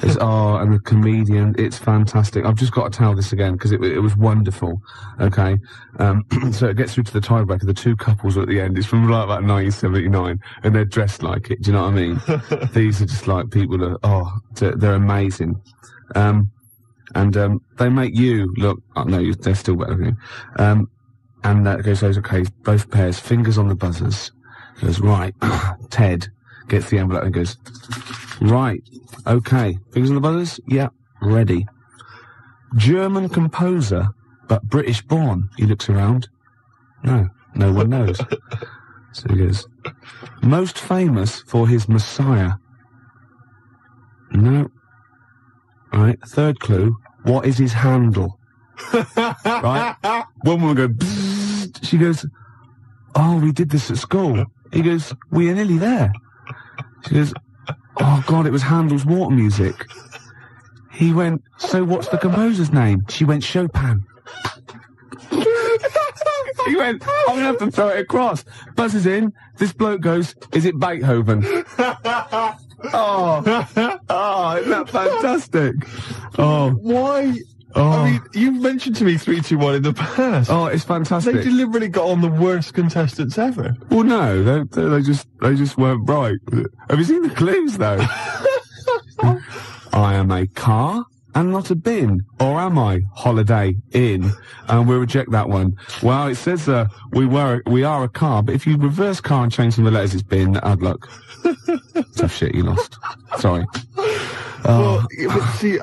And the comedian, it's fantastic. I've just got to tell this again, because it was wonderful, okay? So it gets through to the tiebreaker, the two couples are at the end, it's from like about 1979, and they're dressed like it, do you know what I mean? These are just like people that, they're amazing. They make you look, no, they're still better than you. And that goes, okay, both pairs, fingers on the buzzers. Goes, right, Ted gets the envelope and goes, right, okay, fingers on the buzzers? Yeah, ready. German composer, but British born. He looks around. No one knows. So he goes, most famous for his Messiah. No. Right, third clue, what is his handle? Right? One woman goes, bzzz. She goes, oh, we did this at school. He goes, we are nearly there. She goes, oh God, it was Handel's water music. He went, so what's the composer's name? She went, Chopin. He went, I'm gonna have to throw it across. Buzzes in, this bloke goes, is it Beethoven? Oh, isn't that fantastic? Oh. Why? Oh. I mean, you've mentioned to me 3, 2, 1 in the past. Oh, it's fantastic. They deliberately got on the worst contestants ever. Well, no, they just weren't right. Have you seen the clues, though? I am a car and not a bin. Or am I? Holiday Inn. And we'll reject that one. Well, it says, we are a car, but if you reverse car and change some of the letters, it's bin. Hard luck. Tough shit, you lost. Sorry. Well, but see,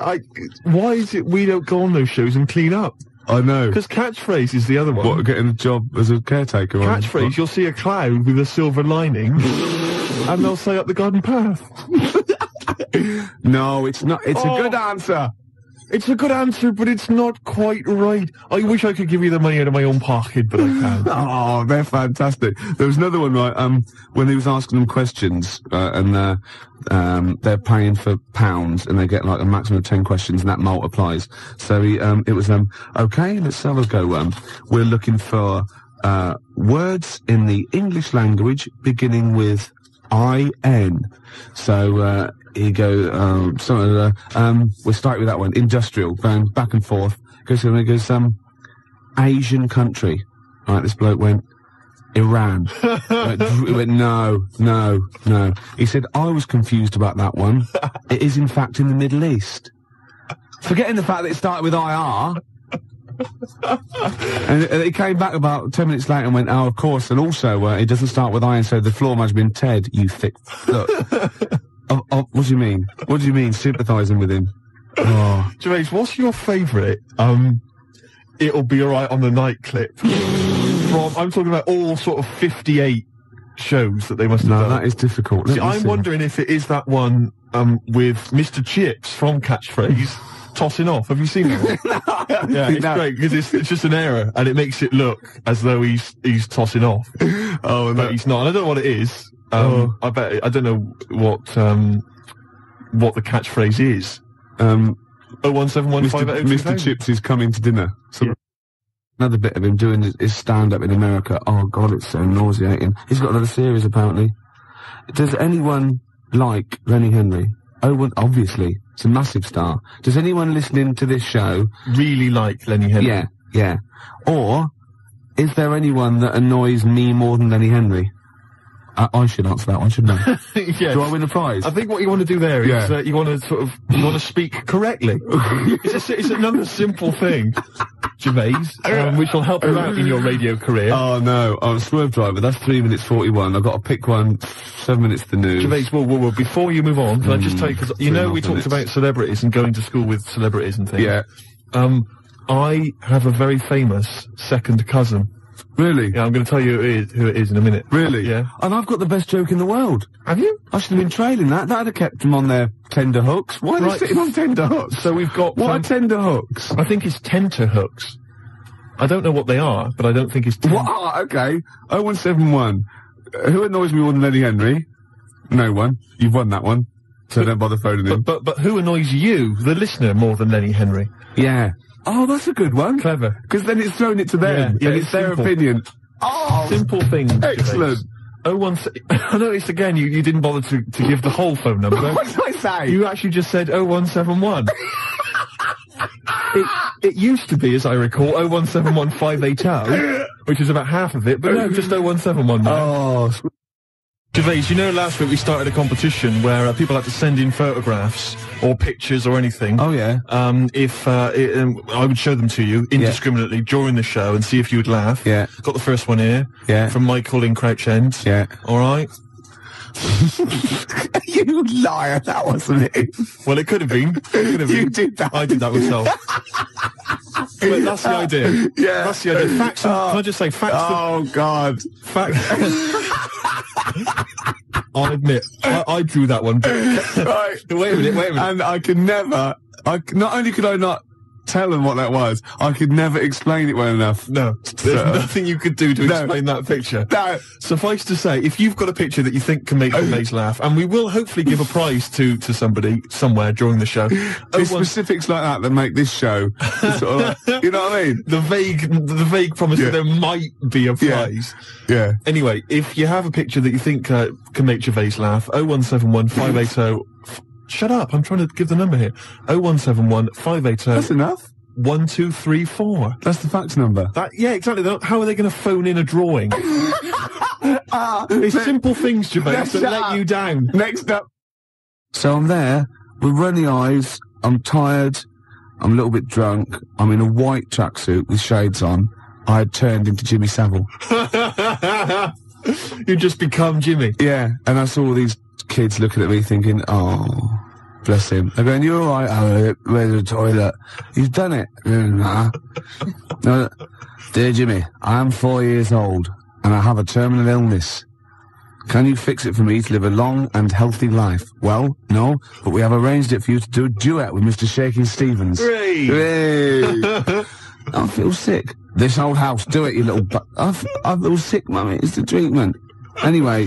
why is it we don't go on those shows and clean up? I know. Because catchphrase is the other one. What, getting a job as a caretaker? Catchphrase, you'll see a cloud with a silver lining, and they'll say up the garden path. No, it's not. It's a good answer. It's a good answer, but it's not quite right. I wish I could give you the money out of my own pocket, but I can't. Oh, they're fantastic. There was another one, right, when he was asking them questions, and they're paying for pounds, and they get like a maximum of 10 questions, and that multiplies. So it was, okay, let's have a go. We're looking for, words in the English language beginning with I-N. So, he goes, we'll start with that one. Industrial, going back and forth. Goes, Asian country. Right, this bloke went, Iran. He went, no. He said, I was confused about that one. It is, in fact, in the Middle East. Forgetting the fact that it started with IR. And he came back about 10 minutes later and went, oh, of course, and also, it doesn't start with I, and so the floor must have been Ted, you thick... Look. What do you mean? What do you mean, sympathising with him? Oh. Gervais, what's your favourite, It'll Be Alright on the Night clip? I'm talking about all sort of 58 shows that they must have done. No, that is difficult. See, I'm wondering if it is that one, with Mr. Chips from Catchphrase tossing off. Have you seen that one? Yeah, it's great, because it's just an error, and it makes it look as though he's tossing off. Oh, but he's not, and I don't know what it is. I bet, I don't know what the catchphrase is. 01715 Mr. Chips is coming to dinner. So yeah. Another bit of him doing his stand-up in America. Oh God, it's so nauseating. He's got another series apparently. Does anyone like Lenny Henry? Oh, well, obviously. It's a massive star. Does anyone listening to this show really like Lenny Henry? Yeah. Or, is there anyone that annoys me more than Lenny Henry? I should answer that one, shouldn't I? Yes. Do I win a prize? I think what you want to do there is you want to speak correctly. It's another simple thing, Gervais, which will help you out in your radio career. Oh no, I'm a swerve driver. That's 3 minutes 41. I've got to pick one. 7 minutes to the news. Gervais, well, before you move on, can I just tell you, because you know we talked about celebrities and going to school with celebrities and things. Yeah. I have a very famous second cousin. Really? Yeah, I'm going to tell you who it is in a minute. Really? Yeah. And I've got the best joke in the world. Have you? I should have been trailing that. That'd have kept them on their tender hooks. Why are they sitting on tender hooks? So we've got... What are tender hooks? I think it's tenter hooks. I don't know what they are, but I don't think it's... What? Okay. 0171. Who annoys me more than Lenny Henry? No one. You've won that one. So don't bother phoning in. But who annoys you, the listener, more than Lenny Henry? Yeah. Oh, that's a good one. Clever. Because then it's thrown it to them. Yeah, and it's their opinion. Oh! Simple thing. Excellent. I noticed again you didn't bother to give the whole phone number. What did I say? You actually just said 0171. It used to be, as I recall, 0171580, which is about half of it, but no, just 0171 now. Oh. Gervais, you know last week we started a competition where people had to send in photographs or pictures or anything. Oh, yeah. I would show them to you indiscriminately during the show and see if you would laugh. Yeah. Got the first one here. Yeah. From Michael in Crouch End. Yeah. All right. You liar, that wasn't it. Well, it could have been. You did that. I did that myself. But that's the idea. Yeah. That's the idea. Facts. Can I just say facts? Oh, God. Facts. I'll admit, I drew that one. Right. Wait a minute. And I could never, not only could I not tell them what that was, I could never explain it well enough. No, there's nothing you could do to explain that picture. No. Suffice to say, if you've got a picture that you think can make Gervais laugh, and we will hopefully give a prize to somebody somewhere during the show. It's specifics like that make this show sort of like, you know what I mean? The vague promise that there might be a prize. Yeah. Anyway, if you have a picture that you think can make Gervais laugh, 0171 580. Shut up, I'm trying to give the number here. 0171 580. That's enough. 1234. That's the fax number. Yeah, exactly. How are they going to phone in a drawing? It's simple things, Gervais, that let you down. Next up. So I'm there with runny eyes. I'm tired. I'm a little bit drunk. I'm in a white tracksuit with shades on. I had turned into Jimmy Savile. You just become Jimmy. Yeah, and I saw all these kids looking at me thinking, oh, bless him. They're going, you all right? Oh, where's the toilet? He's done it. Nah. No, dear Jimmy, I am 4 years old and I have a terminal illness. Can you fix it for me to live a long and healthy life? Well, no, but we have arranged it for you to do a duet with Mr. Shaking Stevens. Hooray! I feel sick. This old house, do it, you little I feel sick, mummy. It's the treatment. Anyway.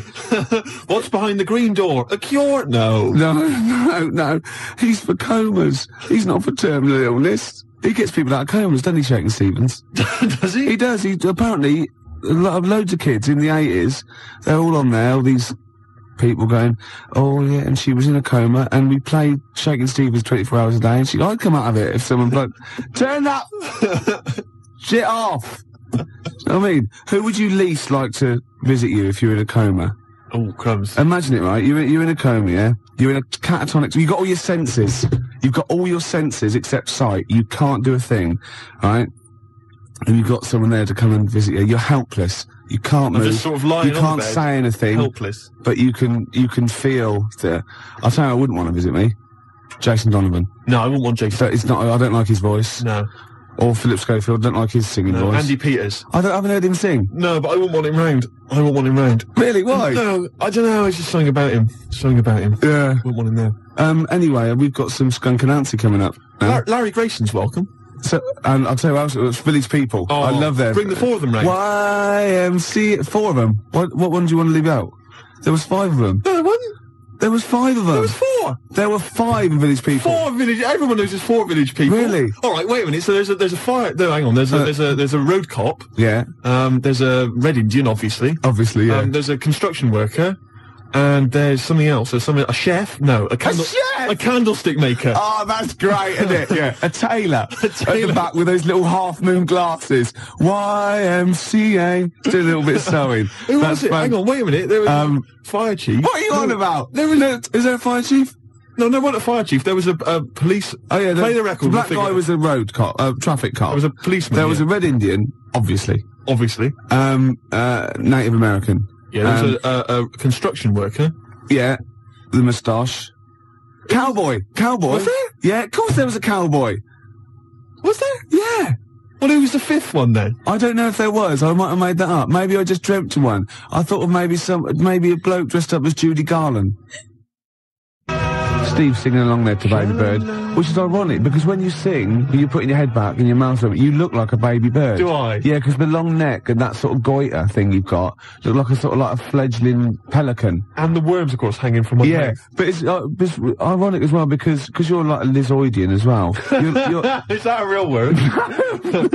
What's behind the green door? A cure? No. No. He's for comas. He's not for terminal illness. He gets people out of comas, doesn't he, Shaking Stevens? Does he? He does. He apparently, loads of kids in the 80s, they're all on there, all these people going, oh yeah, and she was in a coma, and we played Shaking Stevens 24 hours a day, and I'd come out of it if someone like, turn that shit off. You know what I mean? Who would you least like to visit you if you're in a coma? Oh, crumbs. Imagine it, right? You're in a coma, yeah? You're in a catatonic... You've got all your senses. You've got all your senses except sight. You can't do a thing, right? And you've got someone there to come and visit you. You're helpless. You can't move. Just sort of lying you can't on the bed, say anything. Helpless. But you can feel the... I'll tell you, I wouldn't want to visit me. Jason Donovan. No, I wouldn't want Jason. So it's not... I don't like his voice. No. Or Philip Schofield, don't like his singing voice. Andy Peters. I haven't heard him sing. No, but I wouldn't want him round. Really? Why? No, I don't know, it's just something about him. Yeah. Wouldn't want him there. Anyway, we've got some Skunk Anansi coming up. Larry Grayson's welcome. So, and I'll tell you what else, it's Village People. Oh, I love them. Bring the four of them round. YMC, 4 of them. What one do you want to leave out? There was 5 of them. No, there wasn't. There was 5 of them. There was 4. There were 5 Village People. 4 Village. Everyone knows there's 4 Village People. Really? All right. Wait a minute. So there's a fire. No, hang on. There's a road cop. Yeah. There's a Red Indian, obviously. Obviously, yeah. There's a construction worker. And there's something else. There's a chef? No, a chef? A candlestick maker. Oh, that's great, isn't it? Yeah. A tailor. At the back with those little half-moon glasses. YMCA. Do a little bit of sewing. Who was it? Hang on, wait a minute. There was fire chief. What are you on about? Is there a fire chief? No, wasn't a fire chief. There was a police... Oh, yeah. Play the record. The black guy was a road cop, traffic cop. There was a policeman. There was a Red Indian, obviously. Obviously. Native American. Yeah, there was a construction worker. Yeah, the moustache. Cowboy. Was there? Yeah, of course there was a cowboy. Was there? Yeah. Well, who was the 5th one then? I don't know if there was. I might have made that up. Maybe I just dreamt of one. I thought of maybe a bloke dressed up as Judy Garland. Steve singing along there to Baby Bird, which is ironic because when you sing, you're putting your head back and your mouth open, you look like a baby bird. Do I? Yeah, because the long neck and that sort of goiter thing you've got look like a sort of like a fledgling pelican. And the worms, of course, hanging from my mouth. But it's ironic as well because you're like a Lizoidian as well. Is that a real word? No,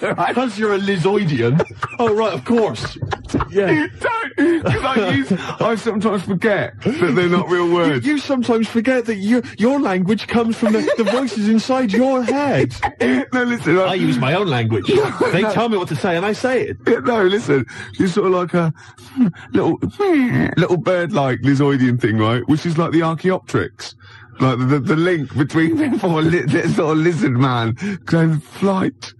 right. Because you're a Lizoidian. Oh, right, of course. Yeah. Don't, because I sometimes forget that they're not real words. You sometimes forget that your language comes from the voices inside your head. No, listen. I use my own language. They tell me what to say and I say it. No, listen. You're sort of like a little bird-like Lizzoidian thing, right? Which is like the Archaeopteryx. Like the link between them for this sort of lizard man going flight.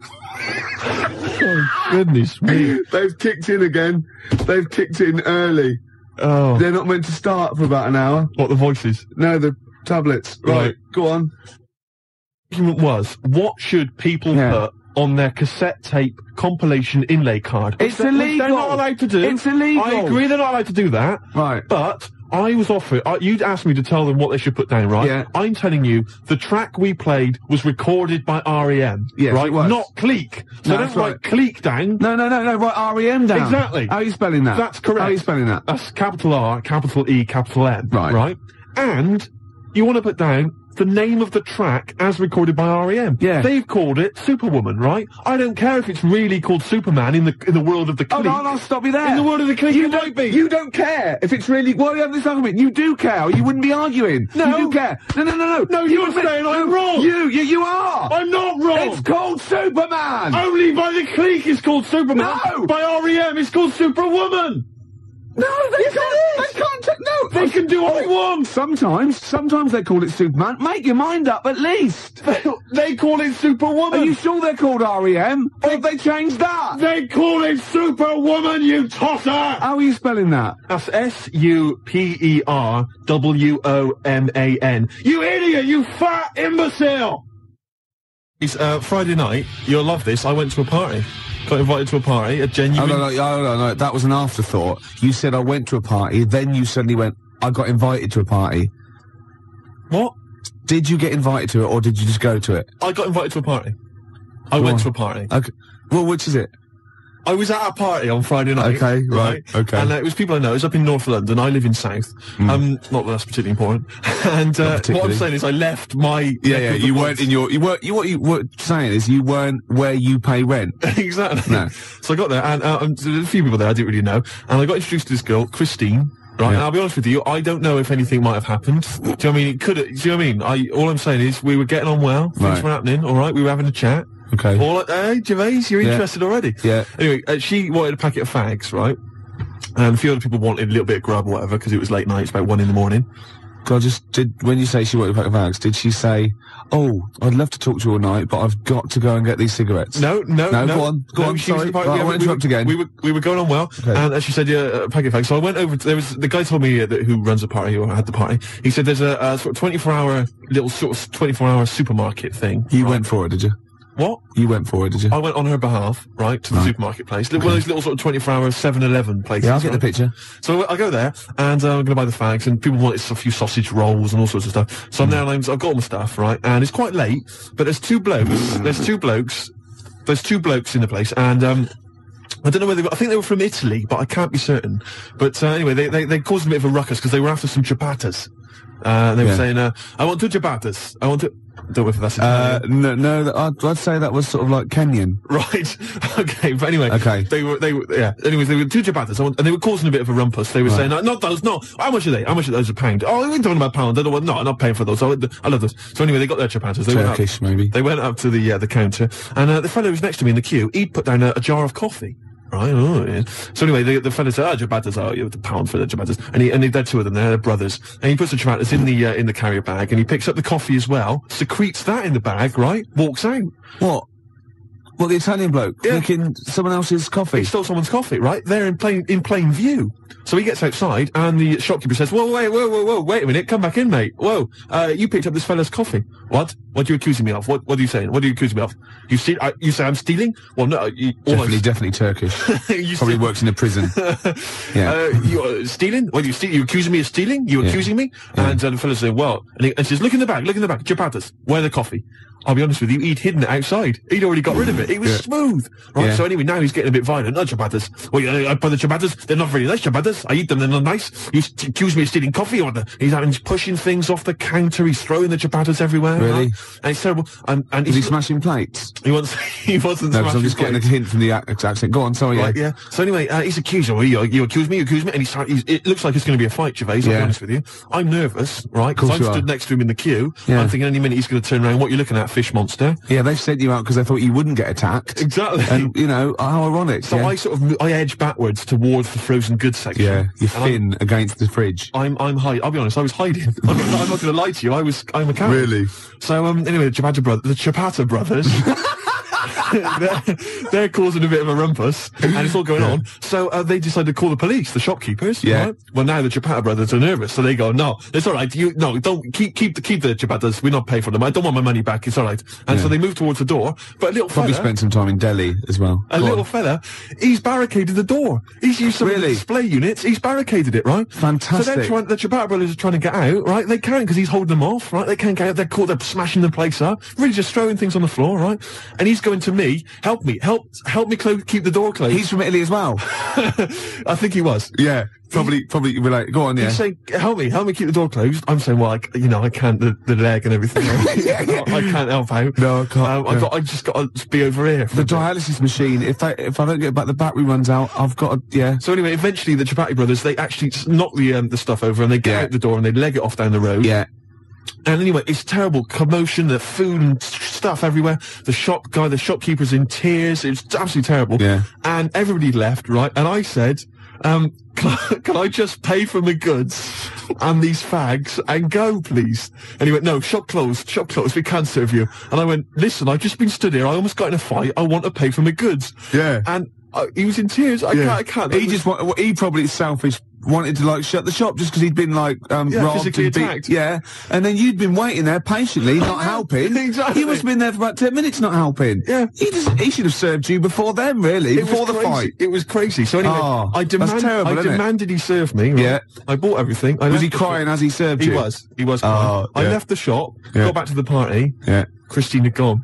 Oh, goodness me. They've kicked in again. They've kicked in early. Oh. They're not meant to start for about an hour. What, the voices? No, the tablets. Right, go on. The argument was, what should people put on their cassette tape compilation inlay card? It's illegal. They're not allowed to do. It's illegal. I agree they're not allowed to do that. Right. But I was offered, you'd asked me to tell them what they should put down, right? Yeah. I'm telling you, the track we played was recorded by R.E.M. Yes, right? it was. Not Cleek. So don't write Cleek down. No, write R.E.M. down. Exactly. How are you spelling that? That's correct. How are you spelling that? That's capital R, capital E, capital M. Right. Right? And you want to put down the name of the track as recorded by R.E.M. Yeah. They've called it Superwoman, right? I don't care if it's really called Superman in the world of the Cleek. Oh, no, I'll stop you there. In the world of the Cleek, it might be. You don't care if it's really... Why are you having this argument? You do care, or you wouldn't be arguing. No. You do care. No. No, you're saying I'm wrong. You are. I'm not wrong. It's called Superman. Only by the Cleek it's called Superman. No. By R.E.M. it's called Superwoman. No, they can't. No. They can do what they want. Sometimes they call it Superman. Make your mind up, at least. They call it Superwoman. Are you sure they're called R.E.M.? Or have they changed that? They call it Superwoman, you tosser! How are you spelling that? That's S-U-P-E-R-W-O-M-A-N. You idiot, you fat imbecile! It's Friday night. You'll love this. I went to a party. Got invited to a party, a genuine... Oh, no, that was an afterthought. You said I went to a party, then you suddenly went, I got invited to a party. What? Did you get invited to it, or did you just go to it? I got invited to a party. I went to a party. Okay. Well, which is it? I was at a party on Friday night. Okay, right, okay. And it was people I know. It was up in North London. I live in South. Not that that's particularly important. And what I'm saying is I left my... Yeah, you weren't in your... What you were saying is you weren't where you pay rent. Exactly. No. So I got there, and there were a few people there I didn't really know. And I got introduced to this girl, Christine. Right, and I'll be honest with you, I don't know if anything might have happened. Do you know what I mean? It could have, do you know what I mean? All I'm saying is we were getting on well, things were happening, alright, we were having a chat. Okay. Hey, Gervais, you're interested already? Yeah. Anyway, she wanted a packet of fags, right? And a few other people wanted a little bit of grub or whatever, because it was late night, it's about 1 in. God, when you say she wanted a pack of fags, did she say, oh, I'd love to talk to you all night, but I've got to go and get these cigarettes? No, go on, sorry. Right, I won't interrupt again. We were going on well, and she said, yeah, a packet of fags. So I went over, the guy told me who runs the party, or had the party, he said there's a sort of 24-hour, little sort of 24-hour supermarket thing. You went for it, did you? What? You went for it, did you? I went on her behalf, right, to the supermarket place. One of those little sort of 24-hour 7-Eleven places. Yeah, I'll get the picture. So I go there, and I'm going to buy the fags, and people wanted a few sausage rolls and all sorts of stuff. So I'm there, and I've got all my stuff, right, and it's quite late, but there's two blokes in the place, and I don't know whether I think they were from Italy, but I can't be certain. But anyway, they caused a bit of a ruckus because they were after some ciabattas. They were saying, I want 2 ciabattas. I want to... Don't know if that's Italian. No, I'd say that was sort of like Kenyan. Right. Okay, but anyway. Okay. They were, yeah. Anyways, they were 2 ciabattas, and they were causing a bit of a rumpus. They were saying, not those, no. How much are they? How much are those a pound? Oh, we're talking about pound. I don't want, no, I'm not paying for those. I love those. So anyway, they got their ciabattas. Turkish, maybe. They went up to the counter, and the fellow who was next to me in the queue, he'd put down a jar of coffee. Right. Oh, yeah. So anyway, the fella said, ciabattas, you have the pound for the ciabattas. And they're 2 of them, they're brothers. And he puts the ciabattas in the carrier bag, and he picks up the coffee as well, secretes that in the bag, right? Walks out. What? What, the Italian bloke? Yeah. Drinking someone else's coffee? He stole someone's coffee, right? There in plain view. So he gets outside, and the shopkeeper says, whoa, wait a minute, come back in, mate. Whoa, you picked up this fella's coffee. What? What are you accusing me of? What are you saying? What are you accusing me of? You say I'm stealing? Well, no. Definitely Turkish. Probably works in a prison. Yeah. You're stealing? What, you accusing me of stealing? You accusing me? Yeah. And the fella said, well, and she says, look in the bag, ciabattas. Where the coffee? I'll be honest with you, he'd hidden it outside. He'd already got rid of it. It was smooth. Right, Yeah. so anyway, now he's getting a bit violent. No, ciabattas. Well, I buy the ciabattas. They're not very nice ciabattas. I eat them, they're not nice. He's accused me of stealing coffee. He's pushing things off the counter. He's throwing the ciabattas everywhere. Really? Right? And it's terrible. And Is he smashing plates? he wasn't No, 'cause I'm smashing just getting a plates. hint from the accent. Go on, sorry. Right, yeah. So anyway, he's accused. Oh, you accuse me, and it looks like it's going to be a fight, Gervais. I'll be honest with you. I'm nervous, right? Because I'm stood next to him in the queue. Yeah. I'm thinking any minute he's going to turn around. What are you looking at, fish monster? Yeah, they've sent you out because they thought you wouldn't get attacked. Exactly. And, you know, how ironic. So I edge backwards towards the frozen goods section. Yeah, you're thin against the fridge. I'm hiding. I'll be honest, I was hiding. I'm not going to lie to you. I'm a coward. Really? So anyway, the Ciabatta brothers. they're causing a bit of a rumpus, and it's all going on. So they decided to call the police, the shopkeepers. Yeah. Right? Well, now the Ciabatta brothers are nervous, so they go, "No, it's all right. Don't keep the Ciabattas. We're not paying for them. I don't want my money back. It's all right." And so they move towards the door. But a little Probably fella, spent some time in Delhi as well. a little fella, he's barricaded the door. He's used some of the Really? display units. He's barricaded it, right? Fantastic. So the Ciabatta brothers are trying to get out, right? They can't because he's holding them off, right? They can't get out. They're caught. They're smashing the place up. Really just throwing things on the floor, right? And he's going to me, help me keep the door closed. He's from Italy as well. I think he was. Yeah, probably relate. Go on, yeah. He's saying, help me keep the door closed. I'm saying, well, I can't, the leg and everything. I can't help out. No, I can't. I just got to be over here. The dialysis machine, if I don't get back, the battery runs out, I've got to, yeah. So anyway, eventually the Ciabatta brothers, they actually knock the stuff over and they get out the door and they leg it off down the road. Yeah. And anyway, it's terrible commotion, the food and stuff everywhere. The shopkeeper's in tears. It's absolutely terrible. Yeah. And everybody left, right? And I said, can I just pay for my goods and these fags and go, please? And he went, no, shop closed, we can't serve you. And I went, listen, I've just been stood here. I almost got in a fight. I want to pay for my goods. Yeah. And he was in tears. I can't. He probably selfish, wanted to like shut the shop just because he'd been like robbed physically and attacked. Yeah, and then you'd been waiting there patiently, not helping. Exactly. He must have been there for about 10 minutes, not helping. Yeah. He should have served you before then, really, before the fight. It was crazy. So anyway, I demanded he serve me. Right? Yeah. I bought everything. Was he crying as he served you? He was crying. I yeah. left the shop, Yeah. got back to the party. Yeah. Christina gone.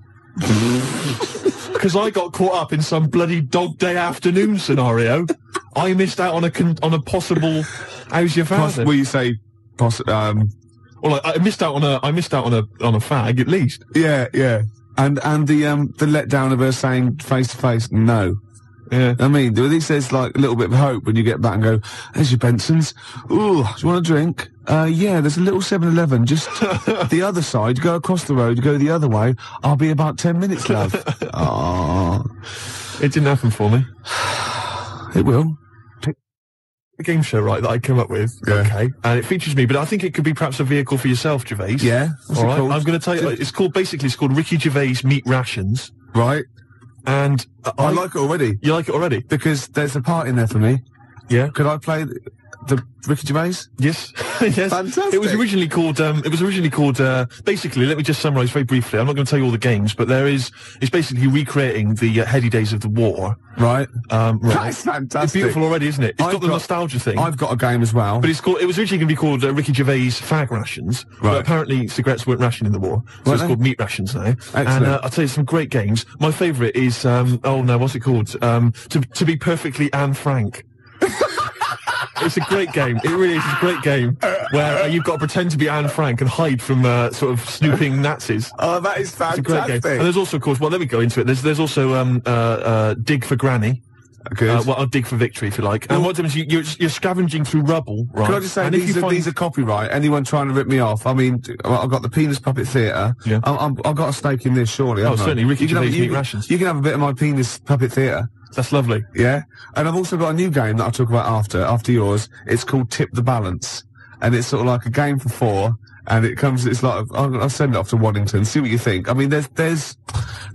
Because I got caught up in some bloody dog day afternoon scenario. I missed out on a possible. How's your father? Will you say? Well, I missed out on a fag at least. Yeah, yeah. And the letdown of her saying face to face no. Yeah. I mean, at least there's like a little bit of hope when you get back and go, there's your Benson's. Ooh, do you want a drink? Yeah, there's a little 7-Eleven just the other side. Go across the road, go the other way. I'll be about 10 minutes, love. It didn't happen for me. It will. A game show, right, that I came up with. Yeah. Okay. And it features me, but I think it could be perhaps a vehicle for yourself, Gervais. Yeah. What's All it right. called? I'm going to tell you, it's called Ricky Gervais Meat Rations. Right. And I like it already. You like it already? Because there's a part in there for me. Yeah. Could I play the Ricky Gervais? Yes. Yes. Fantastic. It was originally called, basically, let me just summarise very briefly. I'm not going to tell you all the games, but it's basically recreating the heady days of the war. Right. Right. That's fantastic. It's beautiful already, isn't it? It's got the nostalgia thing. I've got a game as well. But it was originally going to be called Ricky Gervais Fag Rations. Right. But apparently cigarettes weren't rationed in the war. So it's called Meat Rations now. Excellent. And I'll tell you some great games. My favourite is, what's it called? To be perfectly Anne Frank. It's a great game. It really is. It's a great game where you've got to pretend to be Anne Frank and hide from sort of snooping Nazis. Oh, that is fantastic. It's a great game. And there's also, of course, let me go into it. There's also Dig for Granny. Good. I'll dig for victory, if you like. And what happens, you're scavenging through rubble, right? Can I just say, these are copyright. Anyone trying to rip me off? I mean, I've got the Penis Puppet Theatre. Yeah. I've got a stake in this, surely. Oh, certainly. Ricky Gervais Meat Rations. You can have a bit of my Penis Puppet Theatre. That's lovely. Yeah. And I've also got a new game that I'll talk about after yours. It's called Tip the Balance. And it's sort of like a game for 4. And it's like, I'll send it off to Waddington, see what you think. I mean, there's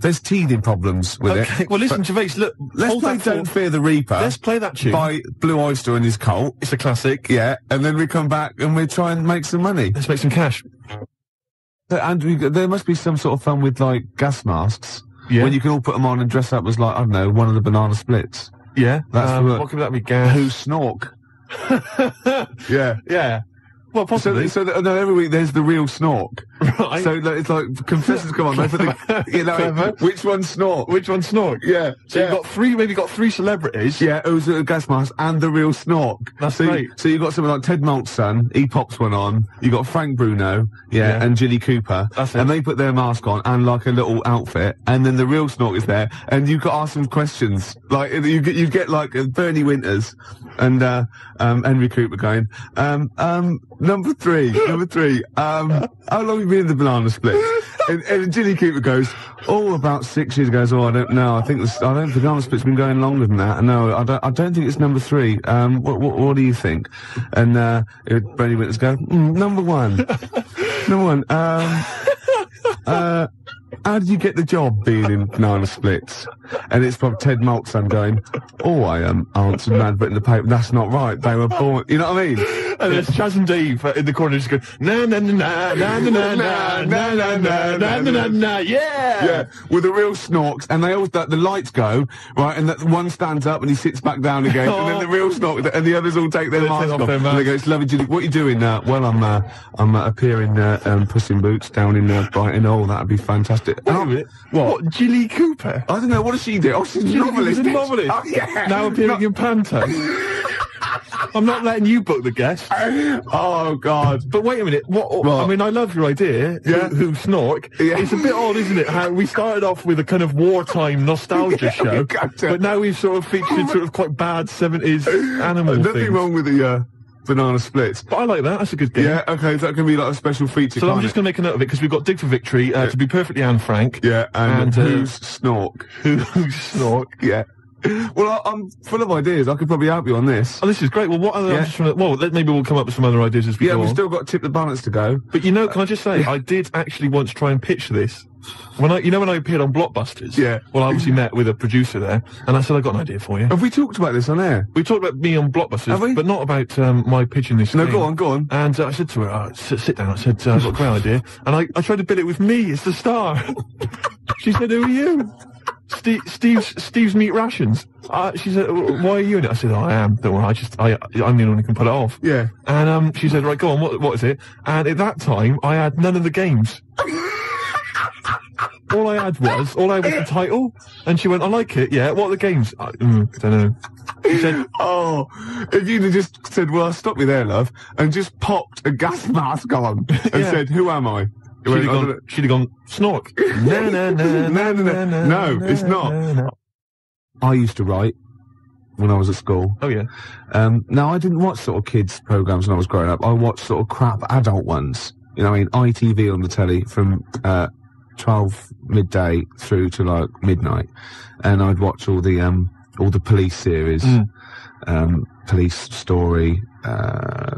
teething problems with it. Okay, well listen, Gervais, look, let's play Don't Fear the Reaper. Let's play that tune. By Blue Oyster and his cult. It's a classic. Yeah, and then we come back and we try and make some money. Let's make some cash. And there must be some sort of fun with, like, gas masks. Yeah. When you can all put them on and dress up as, like, I don't know, one of the banana splits. Yeah. That's what could that be? Gas. Who snork. Yeah. Yeah. Well, possibly. No, every week there's the real Snork. Right. So it's like contestants come on. They put the, which one's Snork? Which one's Snork? Yeah. So you've got three celebrities. Yeah, who's a gas mask and the real Snork. That's great. So you've got someone like Ted Malt's son. He pops one on. You got Frank Bruno. Yeah. And Jilly Cooper. That's it. And they put their mask on and like a little outfit. And then the real Snork is there. And you've got to ask them questions. Like you get like Bernie Winters and Henry Cooper going. Number three. How long have you been in the banana split? And Jilly Cooper goes, about 6 years ago. I don't know. I think the banana split's been going longer than that. No, I don't think it's number 3. What do you think? And Bernie Winters go, number 1. Number 1. How did you get the job being in banana splits? And it's from Ted Malt's son going, I answered an advert in the paper. That's not right. They were born. You know what I mean? And there's Chaz and Dave in the corner just going, na na na na na na na na na na na na na, yeah. Yeah, with the real Snorks, and they always the lights go right, and that one stands up and he sits back down again, and then the real Snork and the others all take their masks off. And they go, "It's lovely, Jilly. What are you doing?" Well, I'm appearing Puss in Boots down in Brighton. Oh, that'd be fantastic. What? Jilly Cooper? I don't know. What does she do? Oh, she's a novelist. She's a novelist. Oh, yeah. Now appearing in Panto. I'm not letting you book the guest. Oh, God. But wait a minute. What? I mean, I love your idea. Yeah. Who Snork? Yeah. It's a bit odd, isn't it? How we started off with a kind of wartime nostalgia show, but now we've sort of featured sort of quite bad 70s animal things. Nothing wrong with the banana splits. But I like that. That's a good game. Yeah, okay, so that can be like a special feature. So I'm just going to make a note of it, because we've got Dig for Victory, to be perfectly Anne Frank. Yeah, and who's Snork? Who's Snork? Yeah. Well, I'm full of ideas. I could probably help you on this. Oh, this is great. Well, what other... Yeah. Maybe we'll come up with some other ideas as we go on. Yeah, we've still got Tip the Balance to go. But can I just say, I did actually once try and pitch this. When I appeared on Blockbusters. Yeah. Well, I obviously met with a producer there, and I said, I've got an idea for you. Have we talked about this on air? We talked about me on Blockbusters, Have we? But not about my pitching this thing. No, go on. And I said to her, sit down. I said, I've got a great idea. And I tried to bill it with me as the star. She said, who are you? Steve's Meat Rations. She said, why are you in it? I said, I am. Don't worry, I'm the one who can pull it off. Yeah. And she said, right, go on, what is it? And at that time, I had none of the games. All I had was the title. And she went, I like it, yeah. What are the games? Don't know. She said, if you'd have just said, well, stop me there, love, and just popped a gas mask on and said, who am I? She'd have gone, Snork. No, it's not. I used to write when I was at school. Oh, yeah. Now, I didn't watch sort of kids' programmes when I was growing up. I watched sort of crap adult ones. You know, I mean, ITV on the telly from 12 midday through to like midnight. And I'd watch all the police series, Police Story,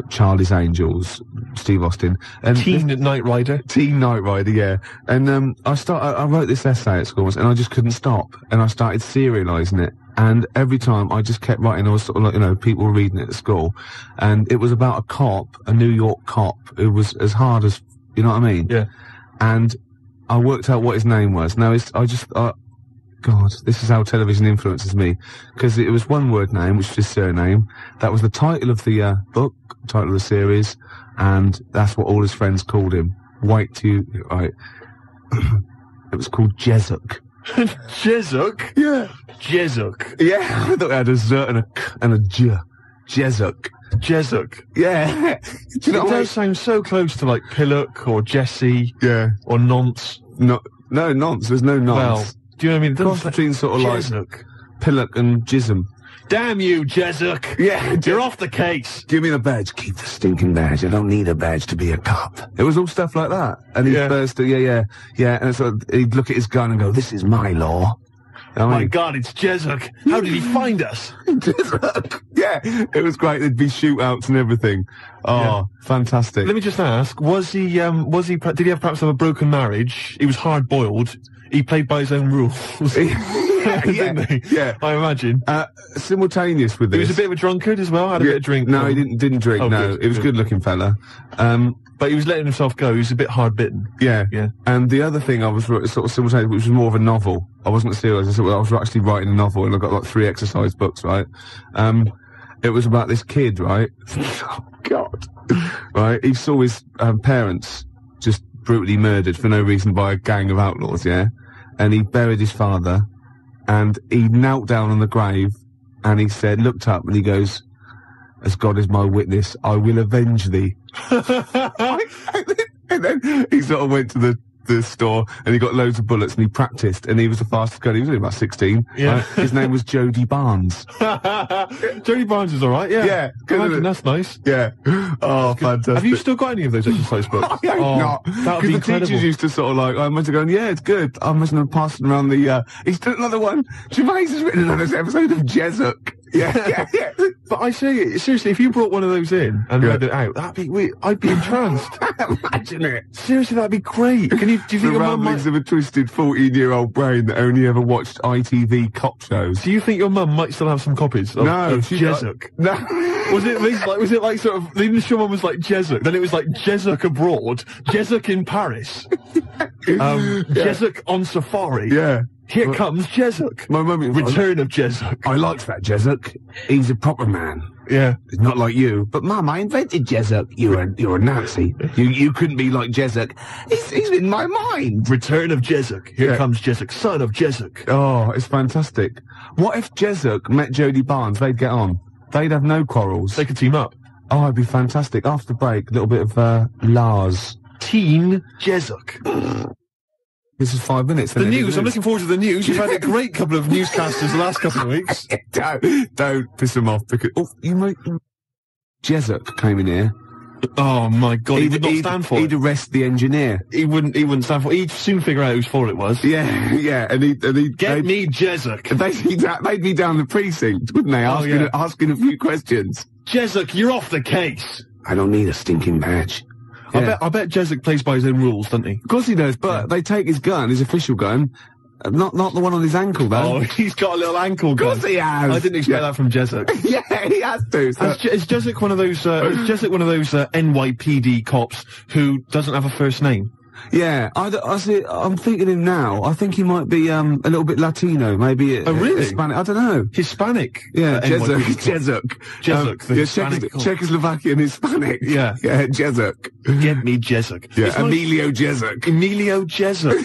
Charlie's Angels, Steve Austin, and Teen Knight Rider, yeah. And I wrote this essay at school, and I just couldn't stop, and I started serialising it. And every time I just kept writing, I was sort of like, people were reading it at school, and it was about a cop, a New York cop, who was as hard as, you know what I mean? Yeah. And I worked out what his name was. Now God, this is how television influences me. Because it was one word name, which was his surname. That was the title of the book, title of the series, and that's what all his friends called him. Right. It was called Jezuk. Jezuk? Yeah. Jezuk. Yeah, I thought it had a Z and a J. Jezuk. Jezuk. Yeah. Do you know, it does sound so close to like Pillock or Jesse. Yeah. Or Nonce. No, Nonce. There's no Nonce. Well, do you know what I mean? Cross between sort of like Pillock and Jism. Damn you, Jezuk. Yeah. You're off the case. Give me the badge. Keep the stinking badge. I don't need a badge to be a cop. It was all stuff like that. And he'd burst, yeah. And so he'd look at his gun and go, this is my law. My God, it's Jezuk. How did he find us? Jezuk. Yeah, it was great. There'd be shootouts and everything. Oh, fantastic. Let me just ask, did he perhaps have a broken marriage? He was hard-boiled. He played by his own rules. Didn't he? Yeah. I imagine. Simultaneous with this. He was a bit of a drunkard as well, had a bit of drink. No, he didn't drink, no. He was a good-looking fella. But he was letting himself go. He was a bit hard-bitten. Yeah. And the other thing I was sort of simultaneous, which was more of a novel. I wasn't serious. I was actually writing a novel, and I got like 3 exercise books, right? It was about this kid, right? Oh, God. Right? He saw his parents just brutally murdered for no reason by a gang of outlaws, yeah? And he buried his father, and he knelt down on the grave, and he said, looked up, and he goes, as God is my witness, I will avenge thee. And then he sort of went to the store, and he got loads of bullets, and he practiced, and he was the fastest guy. He was only about 16. Yeah. Right? His name was Jody Barnes. Jody Barnes is alright, yeah. Yeah. Imagine, that's nice. Yeah. Oh, fantastic. Have you still got any of those exercise books? I hope not. That would be the incredible. teachers used to sort of like, I must have gone, yeah, it's good. I must have passed around the, he's done another one. Gervais has written another episode of Jezuk. Yeah. But I say, seriously, if you brought one of those in and read it out, I'd be entranced. Imagine it. Seriously, that'd be great. Do you think The your mum ramblings might... of a twisted 14-year-old brain that only ever watched ITV cop shows. Do you think your mum might still have some copies of, No, of she Jezuk? No. Was it like sort of, the initial one was like Jezuk, then it was like Jezuk abroad, Jezuk in Paris, Jezuk on safari. Yeah. Here comes Jezuk. My mum... Return of Jezuk. I liked that Jezuk. He's a proper man. Yeah. It's not like you. But Mum, I invented Jezuk. You're a Nazi. You couldn't be like Jezuk. He's in my mind. Return of Jezuk. Here comes Jezuk, son of Jezuk. Oh, it's fantastic. What if Jezuk met Jody Barnes? They'd get on. They'd have no quarrels. They could team up. Oh, it'd be fantastic. After the break, a little bit of Lars. Teen Jezuk. This is 5 minutes. The news. I'm looking forward to the news. You've had a great couple of newscasters the last couple of weeks. Don't piss them off because Jezuk came in here. Oh my God! He would not stand for it. He'd arrest the engineer. He wouldn't stand for it. He'd soon figure out whose fault it was. Yeah, and he'd Get me Jezuk. They'd be down the precinct, wouldn't they? Asking a few questions. Jezuk, you're off the case. I don't need a stinking badge. Yeah. I bet Jezuk plays by his own rules, doesn't he? Of course he does, but they take his gun, his official gun, not the one on his ankle, though. Oh, he's got a little ankle gun. Of course he has. I didn't expect that from Jezuk. Yeah, he has to. So. Is Jezuk one of those? NYPD cops who doesn't have a first name? Yeah, I'm thinking him now. I think he might be a little bit Latino, maybe. Really? Hispanic. I don't know. Hispanic. Yeah, Jezuk. Czechoslovakian Hispanic. Yeah, Jezuk. Get me Jezuk. Yeah, Emilio Jezuk. Emilio Jezuk.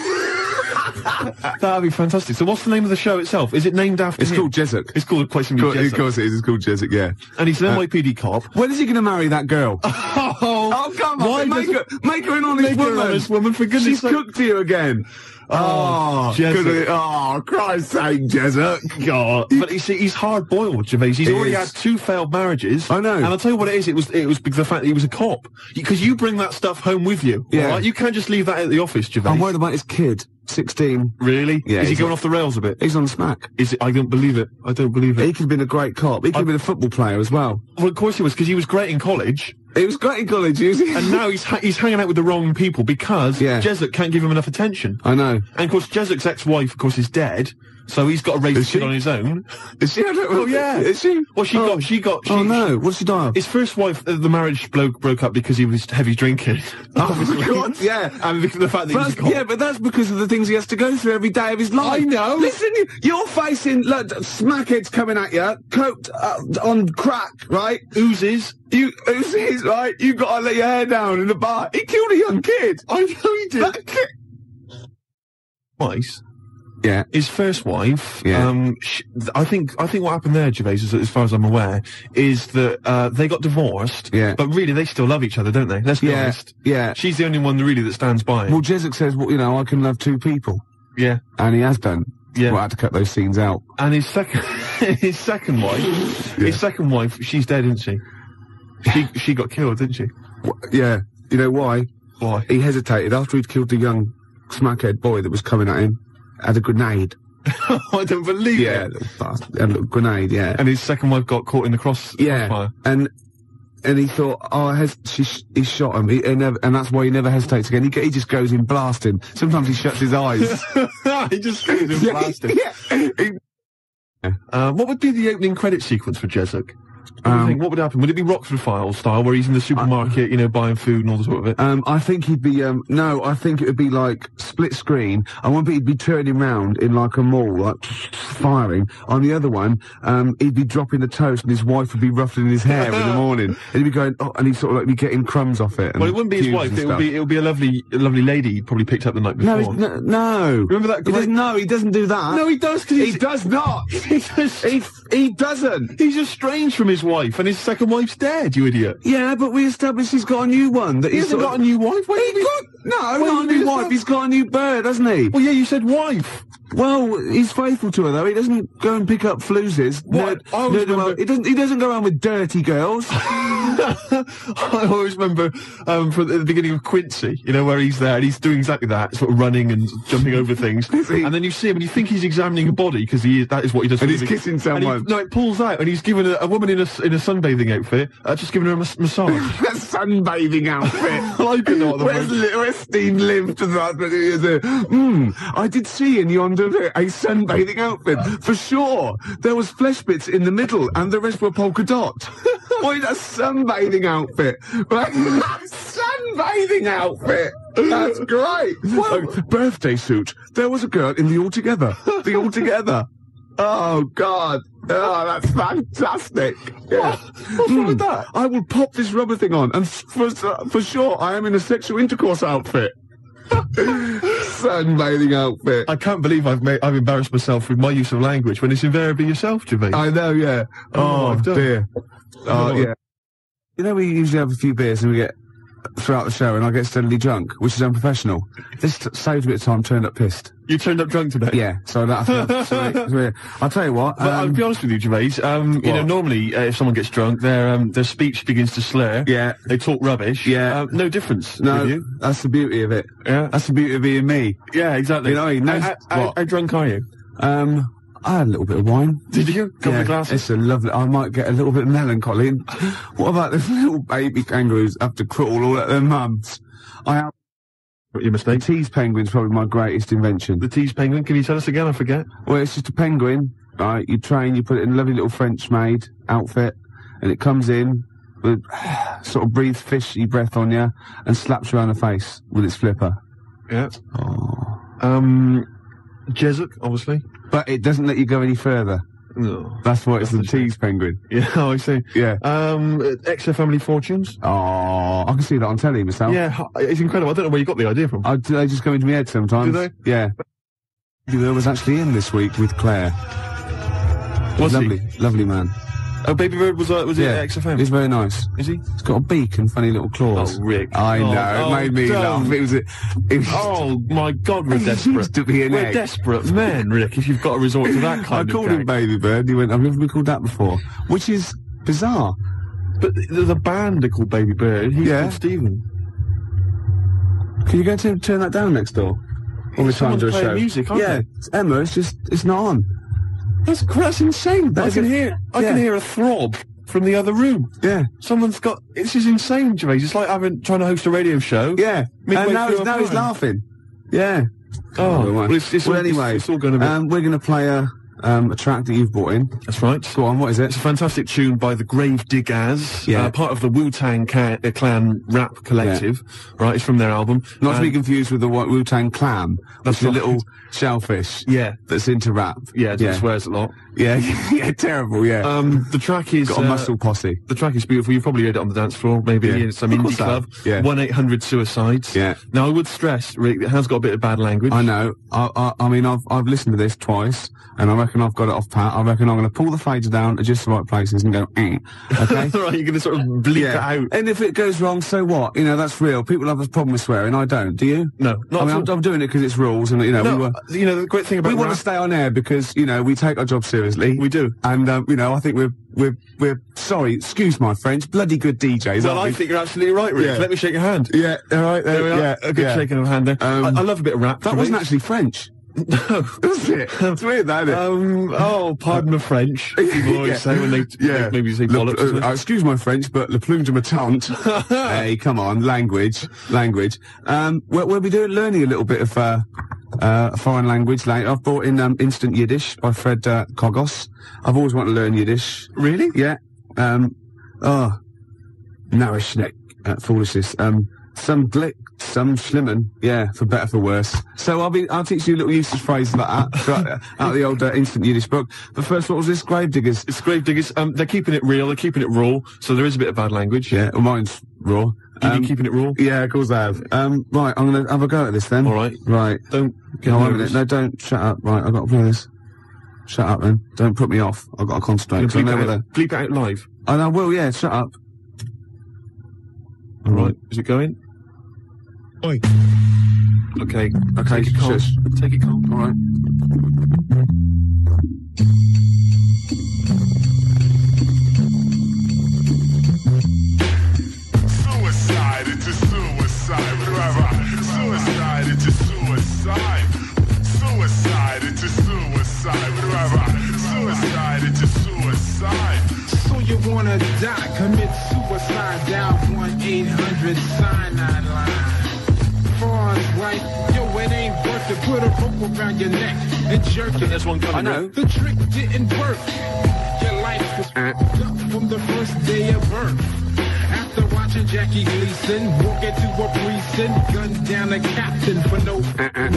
That'd be fantastic. So what's the name of the show itself? Is it named after him? It's called Jezuk. It's called quite simply Jezuk. Of course it is. It's called Jezuk, yeah. And he's an NYPD cop. When is he going to marry that girl? Oh, come on. Make her an honest woman. For goodness sake. She's cooked to you again. Oh, Jezuk. Oh, Christ's sake, Jezuk. God. But you see, he's hard-boiled, Gervais. He's already had 2 failed marriages. I know. And I'll tell you what it is. It was because the fact that he was a cop. Because you bring that stuff home with you. Yeah. Right? You can't just leave that at the office, Gervais. I'm worried about his kid. 16. Really? Yeah. Is he going off the rails a bit? He's on smack. Is it? I don't believe it. I don't believe it. He could have been a great cop. He could have been a football player as well. Well, of course he was, because he was great in college. He was great in college, and now he's hanging out with the wrong people because Jezuk can't give him enough attention. I know. And of course, Jezuk's ex-wife, of course, is dead. So he's got to raise his kid on his own. Is she? Oh yeah. Is she? Well, she got. Oh no. What did she die of? His first wife, the marriage broke up because he was heavy drinking. Oh God, yeah. And the fact that he was a cop. Yeah, but that's because of the things he has to go through every day of his life. I know. Listen, you're facing smackheads coming at you, coked on crack, right? Oozes, right? You got to let your hair down in the bar. He killed a young kid. I know he did. Twice. Yeah. His first wife, I think what happened there, Gervais, as far as I'm aware, is that, they got divorced. Yeah. But really, they still love each other, don't they? Let's be honest. Yeah. She's the only one really that stands by him. Well, Jezuk says, I can love 2 people. Yeah. And he has done. Yeah. Well, I had to cut those scenes out. And his second wife, she's dead, isn't she? She got killed, didn't she? Yeah. You know why? Why? He hesitated after he'd killed the young smackhead boy that was coming at him. Had a grenade. I don't believe it. Yeah, a grenade, yeah. And his second wife got caught in the crossfire. And he thought, he shot him, and that's why he never hesitates again. He just goes in blasting. Sometimes he shuts his eyes. He just goes in blasting. Yeah. What would be the opening credit sequence for Jezuk? What do you think? What would happen? Would it be Rockford Files style, where he's in the supermarket, buying food and all the sort of it? I think he'd be, no, I think it would be like split screen. I want he'd be turning round in like a mall, like firing. On the other one, he'd be dropping the toast and his wife would be ruffling his hair in the morning. And he'd be going, and he'd sort of like be getting crumbs off it. Well, it wouldn't be his wife. It would be a lovely lady he'd probably picked up the night before. No. Remember that? He doesn't do that. No, he does. He does not. He doesn't. He's estranged from his wife, and his second wife's dead. You idiot. Yeah, but we established he's got a new one. He hasn't got a new wife. Not a new wife. He's got a new bird, hasn't he? Well, yeah, you said wife. Well, he's faithful to her though. He doesn't go and pick up fluses. What? He doesn't go around with dirty girls. I always remember from the beginning of Quincy, where he's there and he's doing exactly that, sort of running and jumping over things. And then you see him and you think he's examining a body because that is what he does. And he's kissing someone. No, it pulls out and he's given a woman in a sunbathing outfit, just giving her a massage. A sunbathing outfit. I don't know what the where's Steve lived to that? I did see in yonder a sunbathing outfit for sure. There was flesh bits in the middle and the rest were polka dot. What, a sunbathing outfit? Sunbathing outfit. That's great. Birthday suit. There was a girl in the Altogether. The Altogether. Oh God. Oh, that's fantastic. Yeah. What's wrong with that? I will pop this rubber thing on, and for sure, I am in a sexual intercourse outfit. Sunbathing outfit. I can't believe I've embarrassed myself with my use of language when it's invariably yourself, Gervais. I know, yeah. Oh dear. Oh yeah. We usually have a few beers and we get throughout the show, and I get steadily drunk, which is unprofessional. This saved a bit of time. Turned up pissed. You turned up drunk today? Yeah. So I'll tell you what. I'll be honest with you, Gervais. Normally if someone gets drunk, their speech begins to slur. Yeah. They talk rubbish. Yeah. No difference. No. With you. That's the beauty of it. Yeah. That's the beauty of being me. Yeah, exactly. How drunk are you? I had a little bit of wine. Did you? Couple of glasses? It's a lovely... I might get a little bit melancholy. What about the little baby kangaroos have to crawl all at their mums? What your mistake? The tease penguin's probably my greatest invention. The tease penguin? Can you tell us again? I forget. Well, it's just a penguin, right? You train, you put it in a lovely little French-made outfit, and it comes in with sort of breathes fishy breath on you and slaps you around the face with its flipper. Yeah. Oh. Jesup, obviously. But it doesn't let you go any further. No. That's why it's the tease penguin. Yeah, I see. Yeah. XFM Family Fortunes. Oh, I can see that on telly myself. Yeah, it's incredible. I don't know where you got the idea from. They just go into my head sometimes. Do they? Yeah. Baby was actually in this week with Claire. Was lovely, he? Lovely man. Oh, Baby Bird was it at XFM? He's very nice. Is he? He's got a beak and funny little claws. Oh, Rick. I know, it made me laugh. It was oh, my God, we're desperate. Used to be an we're egg. Desperate men, Rick, if you've got to resort to that kind of I called him Baby Bird, he went, I've never been called that before. Which is bizarre. But the band are called Baby Bird. He's called Stephen. Can you go to turn that down next door? All the time to a show. Music, aren't they? It's Emma, it's not on. That's insane. I can hear a throb from the other room. Yeah. Someone's got... This is insane, Gervais. It's like trying to host a radio show. Yeah. And now he's laughing. Yeah. Oh. Well, anyway, it's all going to be... we're going to play a track that you've brought in. That's right. Go on, what is it? It's a fantastic tune by the Gravediggaz, part of the Wu-Tang Clan rap collective, right? It's from their album. Not to be confused with the Wu-Tang Clam. That's the little shellfish. Yeah. That's into rap. Yeah, that swears a lot. Yeah, yeah, terrible, yeah. The track is... Got a muscle posse. The track is beautiful. You've probably heard it on the dance floor, maybe in some indie club. Yeah. 1-800-SUICIDES. Yeah. Now, I would stress, Rick, it has got a bit of bad language. I know. I mean, I've listened to this twice, and I reckon I've got it off pat. I reckon I'm going to pull the fader down at just the right places and go, okay? Right, you're going to sort of bleep it out. And if it goes wrong, so what? That's real. People have a problem with swearing. I don't. Do you? No, not at all. I'm doing it because it's rules, and, the great thing about we want to stay on air because, we take our job seriously. We do. And, I think we're sorry, excuse my French, bloody good DJs. Well, I think you're absolutely right, Rick. Yeah. Let me shake your hand. Yeah, all right. There we are. Yeah, a good shaking of hand there. I love a bit of rap. That wasn't actually French. No. Was it? It's weird, that, isn't it? Pardon the French. People always say when they maybe say bollocks. Excuse my French, but le plume de ma tante. Hey, come on, language. We'll be learning a little bit of foreign language later. I've brought in Instant Yiddish by Fred Kogos. I've always wanted to learn Yiddish. Really? Yeah. Narishnek, foolishness. Some glick, some schlimmen, yeah, for better, for worse. So I'll teach you little useless phrases like that, right, out of the old Instant Yiddish book. But first, what was this? Gravediggers. It's Gravediggers. They're keeping it real, they're keeping it raw, so there is a bit of bad language. Yeah, well, mine's raw. You keeping it raw? Yeah, of course I have. Right, I'm gonna have a go at this then. Alright. Right. Don't get No, nervous. no, don't, shut up. Right, I've got to play this. Shut up then. Don't put me off. I've got to concentrate. You'll 'cause I know bleep it out live. I will, yeah, shut up. Alright, is it going? Oi. Okay. Okay, Take it calm. shush. Take it calm. Alright. Suicide, it's a suicide. Suicide, it's a suicide. Suicide, it's a suicide. Suicide, it's a suicide. So you wanna die? Commit suicide. Dial 1-800-cyanide line. Far as right, yo, it ain't worth it. Put a rope around your neck and jerk it. There's one coming. I know. The trick didn't work. Your life was fucked up from the first day of birth. After watching Jackie Gleason walk into a precinct, gun down a captain for no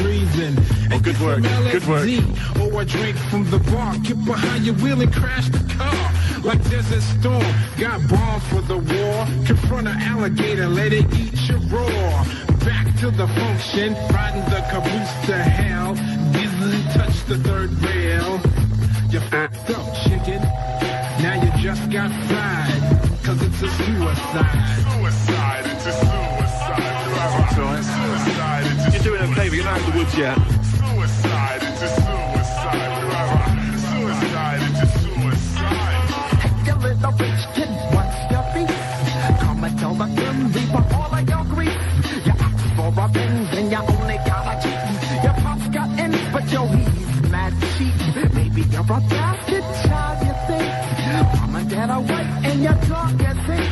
reason. Oh, good work. Good work. Or a drink from the bar, get behind your wheel and crash the car. Like Desert Storm, got bombs for the war. Confront an alligator, let it eat your raw. Back to the function, riding the caboose to hell. Didn't touch the third rail. You fucked up, chicken. Now you just got fried, cause it's a suicide. Suicide, it's a suicide. Suicide, it's a You're doing okay, but you're not out of the woods yet. suicide, it's a suicide. Suicide, it's a suicide. Hey, you little rich kid, what's your beef? Come and tell the grim reaper all of your grief. You asked for revenge and you only got a cheat. Your pop's got ends, but yo, he's mad cheap. Maybe you're a bastard child, you think. Mom and dad are white and your dog is sick.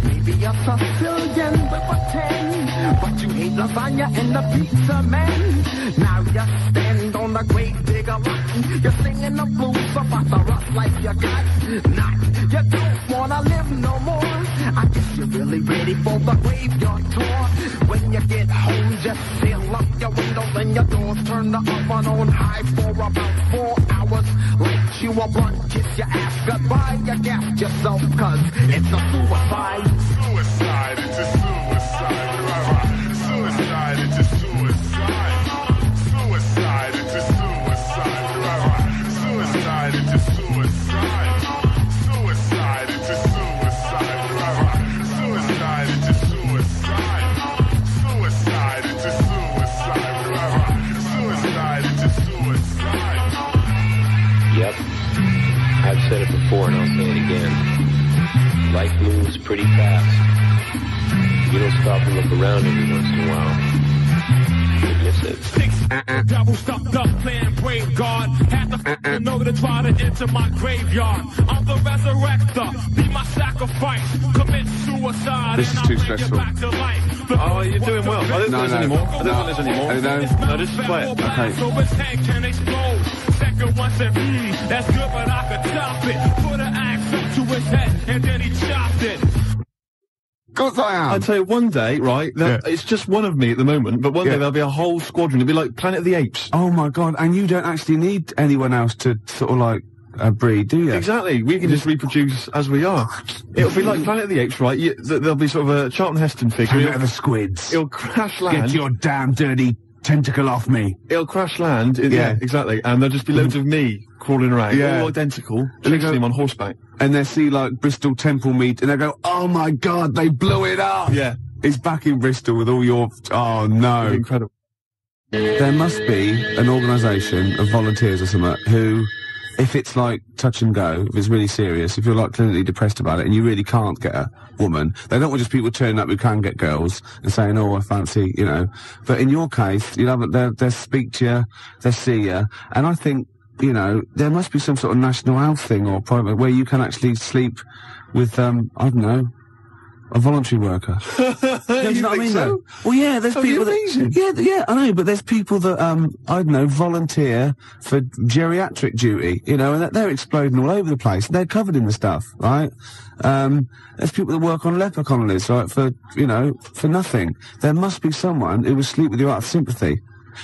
Maybe you're Sicilian with a 10, but you hate lasagna and the pizza man. Now you stand on the grave digger lot. You're singing the blues about the rough life you got. Nah, you don't wanna live no more. I guess you're really ready for the graveyard tour. When you get home, just seal up your windows and your doors. Turn the oven on high for about 4 hours. Light you a blunt, kiss your ass goodbye. You gassed yourself cause it's a suicide. Suicide, it's a suicide. Suicide, it's a suicide. Suicide, it's a suicide. Suicide, it's a suicide. Suicide, it's a suicide. Suicide, it's a suicide. Suicide, it's a suicide. Suicide, it's a suicide. Yep. I've said it before and I'll say it again. Life moves pretty fast. You don't stop and look around every once in a while. You miss it. Double stuffed up playing brave guard. Had to f***ing know to try to enter my graveyard. I'm the resurrector, be my sacrifice. Commit suicide. This is too stressful. Oh, you're doing well. I don't think there's any more. I don't think there's any more. No, just play it. Okay. So his head can explode. Second one said, that's good, but I could top it. Put an axe up to his head, and then he chopped it. Of course I am. I'd say one day, right, it's just one of me at the moment, but one day there'll be a whole squadron. It'll be like Planet of the Apes. Oh my god, and you don't actually need anyone else to sort of like breed, do you? Exactly. We can just reproduce as we are. It'll be like Planet of the Apes, right? There'll be sort of a Charlton Heston figure. Planet of the Squids. It'll crash land. Get your damn dirty tentacle off me. It'll crash land. Yeah, exactly. And there'll just be loads of me crawling around. Yeah. All identical. Chasing him on horseback. And they see like Bristol Temple meet and they go, oh my god, they blew it up. Yeah. It's back in Bristol with all your, oh no. Incredible. There must be an organisation of volunteers or something who, if it's like touch and go, if it's really serious, if you're like clinically depressed about it and you really can't get a woman, they don't want just people turning up who can get girls and saying, oh, I fancy, you know. But in your case, you know, they'll speak to you, they'll see you, and I think, you know, there must be some sort of national health thing or private where you can actually sleep with, I don't know, A voluntary worker. You You know what I think mean, so? though? Well, yeah, there's That'd be people amazing. that... Yeah, I know, but there's people that, I don't know, volunteer for geriatric duty, you know, and they're exploding all over the place. They're covered in the stuff, right? There's people that work on leper colonies, right, for nothing. There must be someone who will sleep with you out of sympathy.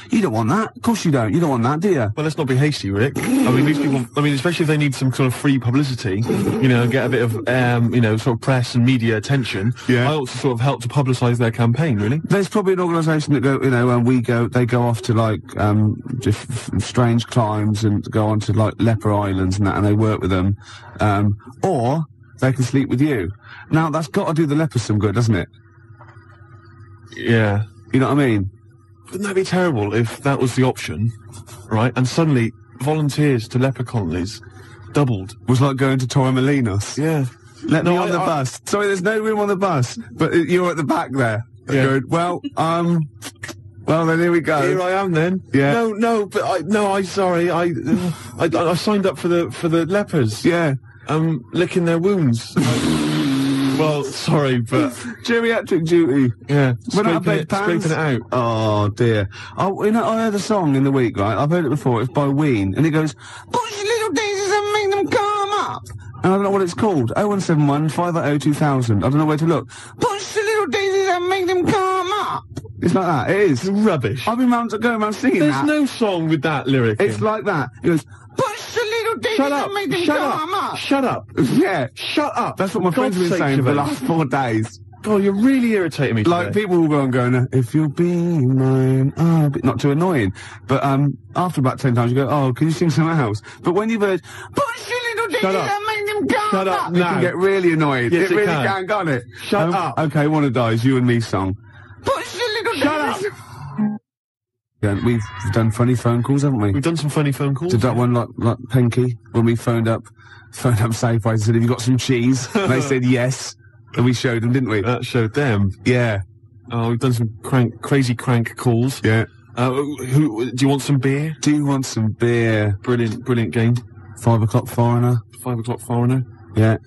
You don't want that. Of course you don't. You don't want that, do you? Well, let's not be hasty, Rick. I mean, these people, especially if they need some sort of free publicity, you know, get a bit of, sort of press and media attention, Yeah. I ought to sort of help to publicise their campaign, really. There's probably an organisation that go, you know, they go off to like, strange climes and go on to like leper islands and that, and they work with them. Or they can sleep with you. Now, that's got to do the lepers some good, doesn't it? Yeah. You know what I mean? Wouldn't that be terrible if that was the option, right? And suddenly, volunteers to leper colonies doubled. Was like going to Torremolinos. Yeah. Let me No, on the bus. Sorry, there's no room on the bus, but you're at the back there. Yeah. Going, well, then here we go. Here I am then. Yeah. I'm sorry. I signed up for the lepers. Yeah. Licking their wounds. Well, sorry, but Geriatric duty. yeah, When I scraping played it out. Oh dear. Oh, you know, I heard a song in the week, right? I've heard it before. It's by Ween, and it goes, "Push your little daisies and make them come up." And I don't know what it's called. 0171 580 2000. I don't know where to look. Push your little daisies and make them come up. It's like that. It is. Rubbish. I've been going around singing There's that. no song with that lyric. It's in. like that. It goes, "Push your little daisies Shut up! and make them Shut come up! up." Shut up! Yeah. Shut up! That's what my friends have been saying for the last 4 days. God, you're really irritating me today. Like, people will go and go, if you'll be mine, not too annoying. But, after about 10 times you go, oh, can you sing something else? But when you've heard, push your little daisies Shut up. and make them come Shut up up, now. it can get really annoyed. Yes, it it really can. can't it? Shut up. Okay, one of those, you and me song. Push your little Shut daisies. Yeah, we've done funny phone calls, haven't we? We've done some funny phone calls. Did that one like Penky, when we phoned up Safeway and said, have you got some cheese? And they said yes. And we showed them, didn't we? That showed them. Yeah. Oh, we've done some crazy crank calls. Yeah. Do you want some beer? Do you want some beer? Brilliant game. 5 o'clock foreigner. 5 o'clock foreigner. Yeah.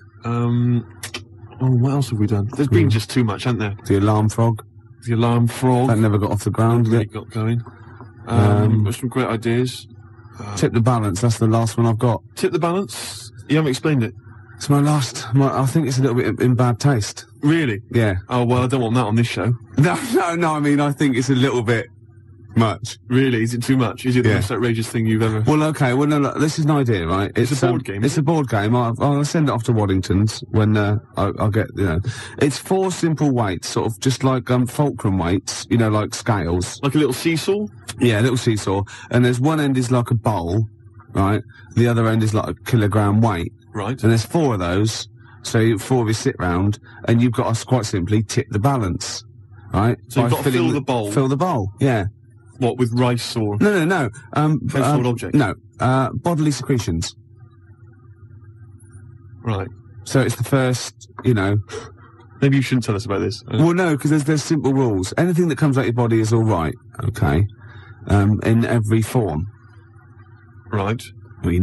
What else have we done? There's been just too much, hasn't there? The alarm frog. The alarm frog. That never got off the ground, did Really it? got going. There's some great ideas. Tip the balance, that's the last one I've got. Tip the balance? You haven't explained it. It's my last, I think it's a little bit in bad taste. Really? Yeah. Oh, well, I don't want that on this show. No, I mean, I think it's a little bit much. Really? Is it too much? Is it the Yeah. most outrageous thing you've ever... Well, okay, well, no, look, this is an idea, right? It's a board game, It's isn't a board game. I'll send it off to Waddington's when, I'll get, It's 4 simple weights, sort of just like, fulcrum weights, like scales. Like a little seesaw? Yeah, a little seesaw. And there's one end is like a bowl, right? The other end is like a kilogram weight. Right. And there's 4 of those. So 4 of you sit round, and you've got to quite simply tip the balance, right? So you've By got to filling fill the bowl? Fill the bowl, yeah. What, with rice or... No. Household objects? No, bodily secretions. Right. So it's the first, Maybe you shouldn't tell us about this. Well, no, because there's simple rules. Anything that comes out your body is all right, okay? In every form. Right. Well,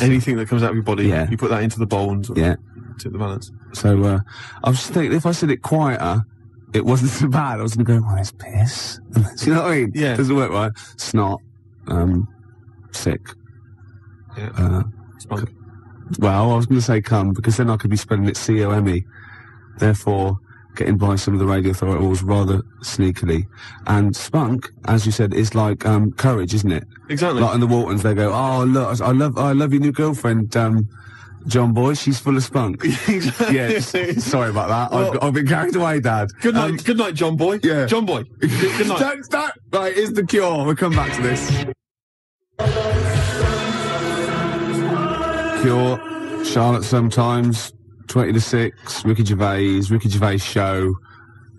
Anything that comes out of your body, Yeah. you put that into the bowl and sort of Yeah. tip the balance. So, I was thinking, if I said it quieter, it wasn't so bad. I was going to go, well, it's piss. Do you know what I mean? Yeah. Doesn't work right. Snot. Sick. Yeah. Spunk. Well, I was going to say cum, because then I could be spelling it C-O-M-E. Therefore, getting by some of the radio authorities rather sneakily. And spunk, as you said, is like, courage, isn't it? Exactly. Like in the Waltons, they go, oh, look, I love your new girlfriend, John Boy, she's full of spunk. Yeah, sorry about that. Well, I've been carried away, Dad. Good night, John Boy. Yeah. John Boy. Good night. Don't. Right, here's the Cure. We'll come back to this. Cure, Charlotte Sometimes, 20 to 6, Ricky Gervais Show.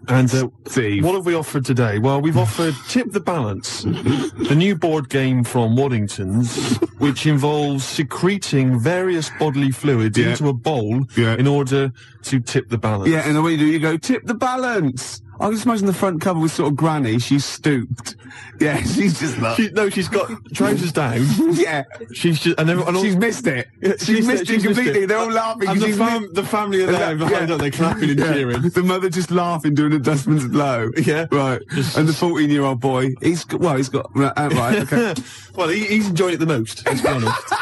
And Steve. what have we offered today? Well, we've offered Tip the Balance, the new board game from Waddington's, which involves secreting various bodily fluids Yeah. into a bowl Yeah. in order to tip the balance. Yeah, and the way you do, you go, tip the balance. I can just imagine the front cover with sort of Granny. She's stooped. Yeah, she's just like... she's got trousers down. Yeah. She's just... And she's missed it. She's missed it completely. They're all laughing. And the family are there behind her. They're clapping and cheering. The mother just laughing, doing a dustman's blow. Yeah. Right. And the 14-year-old boy, he's got... right, okay. Well, he's enjoying it the most, let's be honest.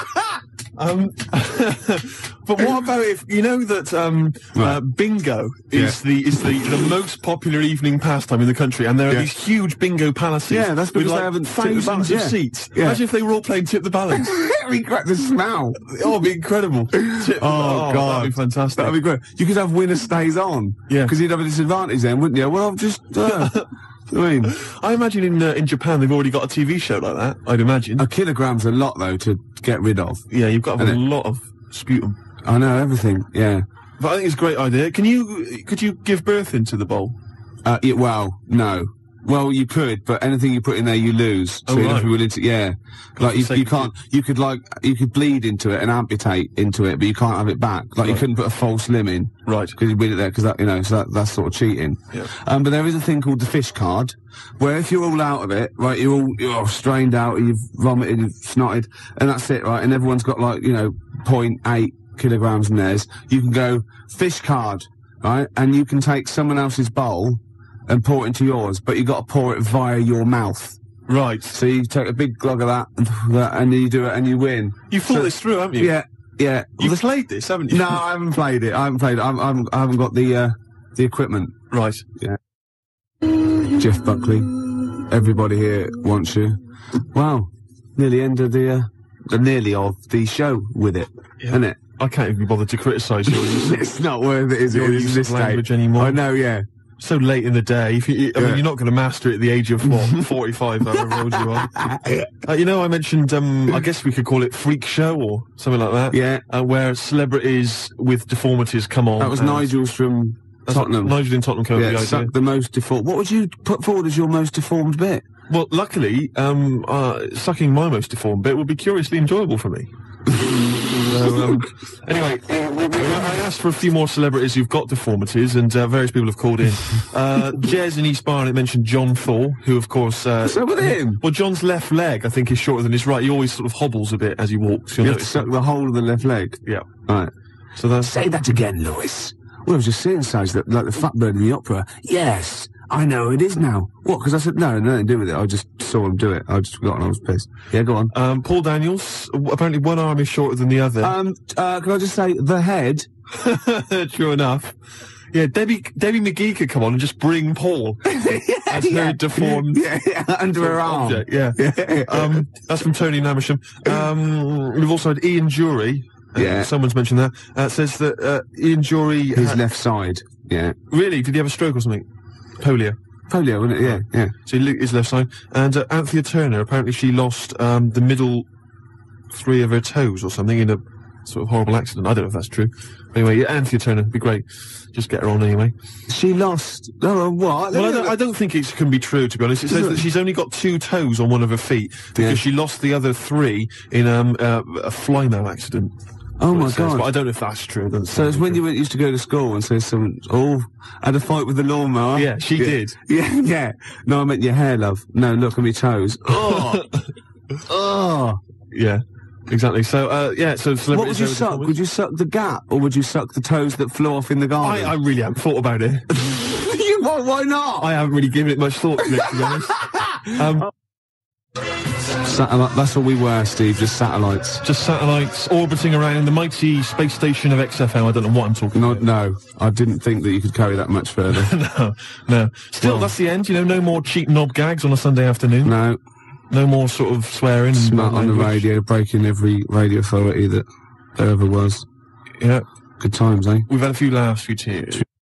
But what about if you know that bingo is the most popular evening pastime in the country, and there are these huge bingo palaces. Yeah, that's because with they haven't thousands of seats. Yeah. Imagine if they were all playing Tip the Balance. The smell. Oh, it'd be incredible. Oh God, that'd be fantastic. That'd be great. You could have winner stays on. Yeah, because you'd have a disadvantage then, wouldn't you? Well, I've just. I imagine in Japan they've already got a TV show like that. I'd imagine. A kilogram's a lot though to get rid of. Yeah, you've got to have a lot of sputum. I know everything. Yeah, but I think it's a great idea. Could you give birth into the bowl? Yeah, well, no. Well, you could, but anything you put in there, you lose. So you'd have to be willing to, like you can't. You could bleed into it and amputate into it, but you can't have it back. Like you couldn't put a false limb in, right? Because you bleed it there, because that, so that's sort of cheating. Yeah. But there is a thing called the fish card, where if you're all out of it, right, you're strained out, you've vomited, you've snotted, and that's it, right? And everyone's got like 0.8 kilograms in theirs. You can go fish card, right? And you can take someone else's bowl and pour it into yours, but you got to pour it via your mouth. Right. So you take a big glug of that, and you do it, and you win. You thought this through, haven't you? Yeah. You've played this, haven't you? No, I haven't played it. I haven't got the equipment. Right. Yeah. Jeff Buckley, everybody here wants you. Wow, nearly end of the show with it, isn't it? I can't even be bothered to criticise your it's not worth it, is it? Your use of language anymore. I know, yeah. So late in the day. I mean, you're not going to master it at the age of, 45, however old you are. I mentioned, I guess we could call it Freak Show or something like that. Yeah. Where celebrities with deformities come on. That was Nigel's from Tottenham. Nigel in Tottenham came up with the idea. The most deformed. What would you put forward as your most deformed bit? Well, luckily, sucking my most deformed bit would be curiously enjoyable for me. Anyway, I asked for a few more celebrities who've got deformities, and various people have called in. Jez in East Barnet mentioned John Thor, who, of course... so with him? Well, John's left leg, I think, is shorter than his right. He always sort of hobbles a bit as he walks. You have to suck the whole of the left leg? Yeah. Right. So that's... Say that again, Lewis. Well, I was just saying, like the fat bird in the opera. Yes, I know it is now. What? Because I said, no, nothing to do with it. I just saw him do it. I just forgot and I was pissed. Yeah, go on. Paul Daniels, apparently one arm is shorter than the other. Can I just say, the head? True enough. Yeah, Debbie McGee could come on and just bring Paul as her deformed under her arm. Object. Yeah. That's from Tony Namersham. We've also had Ian Jury. Someone's mentioned that. Says that Ian Jury... His left side. Yeah. Really? Did he have a stroke or something? Polio, wasn't it? Yeah. So his left side. And Anthea Turner, apparently she lost the middle 3 of her toes or something in a sort of horrible accident. I don't know if that's true. Anyway, Anthea Turner would be great. Just get her on anyway. She lost... Oh, what? Well, I don't think it can be true, to be honest. It says that she's only got 2 toes on one of her feet because she lost the other 3 in a fly-now accident. Oh my God! But I don't know if that's true. So it's when you used to go to school and say someone, had a fight with the lawnmower. Yeah, she did. Yeah. No, I meant your hair, love. No, look at me toes. Oh. Yeah, exactly. So, so what would you suck? Would you suck the gap, or would you suck the toes that flew off in the garden? I really haven't thought about it. Why not? I haven't really given it much thought to be honest. Satellite, that's all we were, Steve, just satellites. Just satellites orbiting around the mighty space station of XFM. I don't know what I'm talking about. No, I didn't think that you could carry that much further. No. Still, that's the end, no more cheap knob gags on a Sunday afternoon. No more sort of swearing. Smut on the radio, breaking every radio authority that there ever was. Yeah. Good times, eh? We've had a few laughs, few tears.